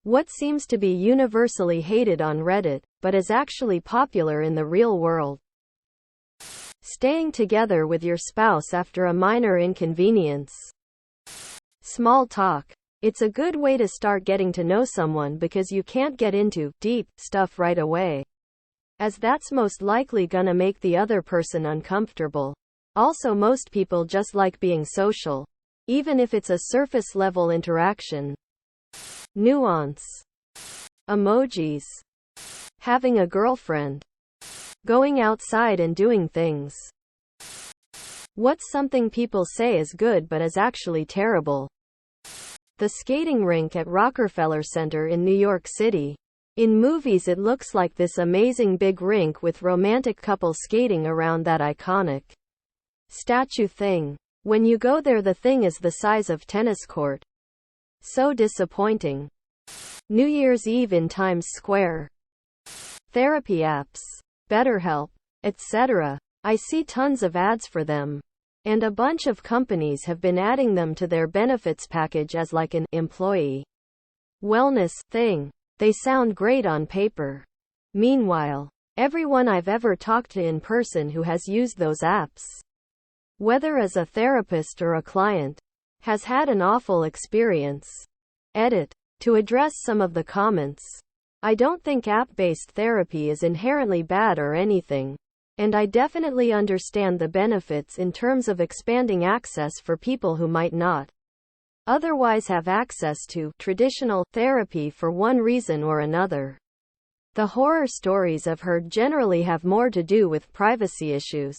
What seems to be universally hated on Reddit, but is actually popular in the real world. Staying together with your spouse after a minor inconvenience. Small talk. It's a good way to start getting to know someone because you can't get into deep stuff right away, as that's most likely gonna make the other person uncomfortable. Also, most people just like being social, even if it's a surface level interaction. Nuance. Emojis. Having a girlfriend. Going outside and doing things. What's something people say is good but is actually terrible? The skating rink at Rockefeller Center in New York City. In movies it looks like this amazing big rink with romantic couples skating around that iconic statue thing. When you go there, the thing is the size of tennis court. So disappointing. New Year's Eve in Times Square. Therapy apps. BetterHelp, etc. I see tons of ads for them. And a bunch of companies have been adding them to their benefits package as like an employee wellness thing. They sound great on paper. Meanwhile, everyone I've ever talked to in person who has used those apps, whether as a therapist or a client, has had an awful experience. Edit. To address some of the comments. I don't think app-based therapy is inherently bad or anything, and I definitely understand the benefits in terms of expanding access for people who might not otherwise have access to traditional therapy for one reason or another. The horror stories I've heard generally have more to do with privacy issues.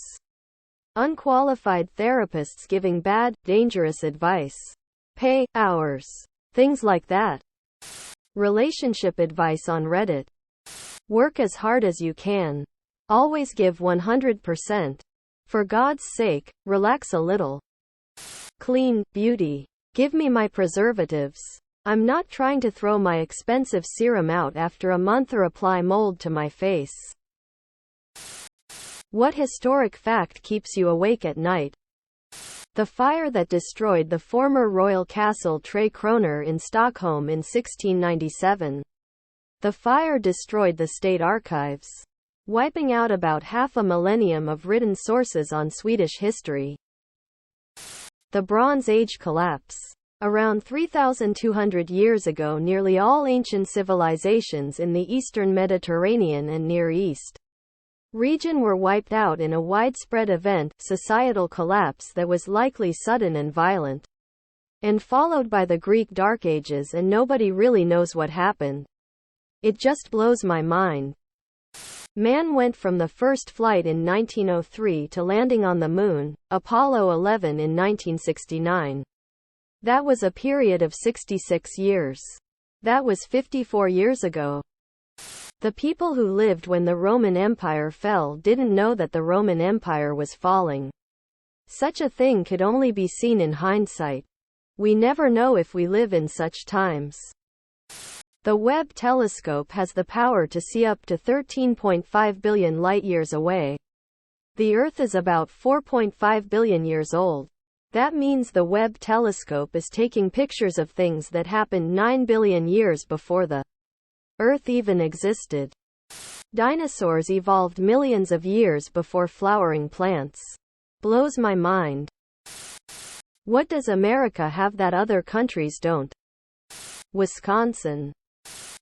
Unqualified therapists giving bad, dangerous advice. Pay hours. Things like that. Relationship advice on Reddit. Work as hard as you can. Always give 100%. For God's sake, relax a little. Clean beauty. Give me my preservatives. I'm not trying to throw my expensive serum out after a month or apply mold to my face. What historic fact keeps you awake at night? The fire that destroyed the former royal castle Tre Kronor in Stockholm in 1697. The fire destroyed the state archives, wiping out about half a millennium of written sources on Swedish history. The Bronze Age collapse. Around 3,200 years ago, nearly all ancient civilizations in the eastern Mediterranean and Near East region were wiped out in a widespread event, societal collapse that was likely sudden and violent, and followed by the Greek Dark Ages, and nobody really knows what happened. It just blows my mind. Man went from the first flight in 1903 to landing on the moon, Apollo 11 in 1969. That was a period of 66 years. That was 54 years ago. The people who lived when the Roman Empire fell didn't know that the Roman Empire was falling. Such a thing could only be seen in hindsight. We never know if we live in such times. The Webb telescope has the power to see up to 13.5 billion light-years away. The Earth is about 4.5 billion years old. That means the Webb telescope is taking pictures of things that happened 9 billion years before the Earth even existed. Dinosaurs evolved millions of years before flowering plants. Blows my mind. What does America have that other countries don't? Wisconsin.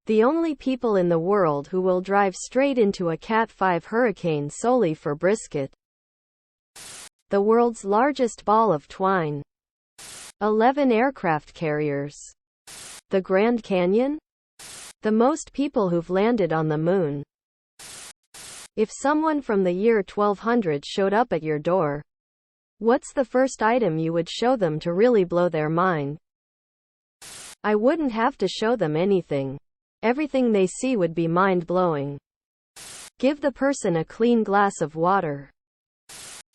The only people in the world who will drive straight into a Cat 5 hurricane solely for brisket. The world's largest ball of twine. 11 aircraft carriers. The Grand Canyon? The most people who've landed on the moon. If someone from the year 1200 showed up at your door, what's the first item you would show them to really blow their mind? I wouldn't have to show them anything. Everything they see would be mind-blowing. Give the person a clean glass of water.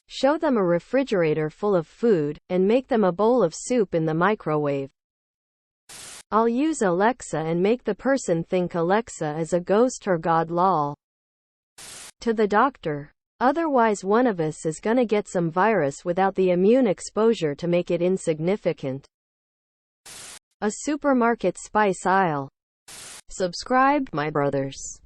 Show them a refrigerator full of food, and make them a bowl of soup in the microwave. I'll use Alexa and make the person think Alexa is a ghost or god lol. To the doctor. Otherwise one of us is gonna get some virus without the immune exposure to make it insignificant. A supermarket spice aisle. Subscribe, my brothers.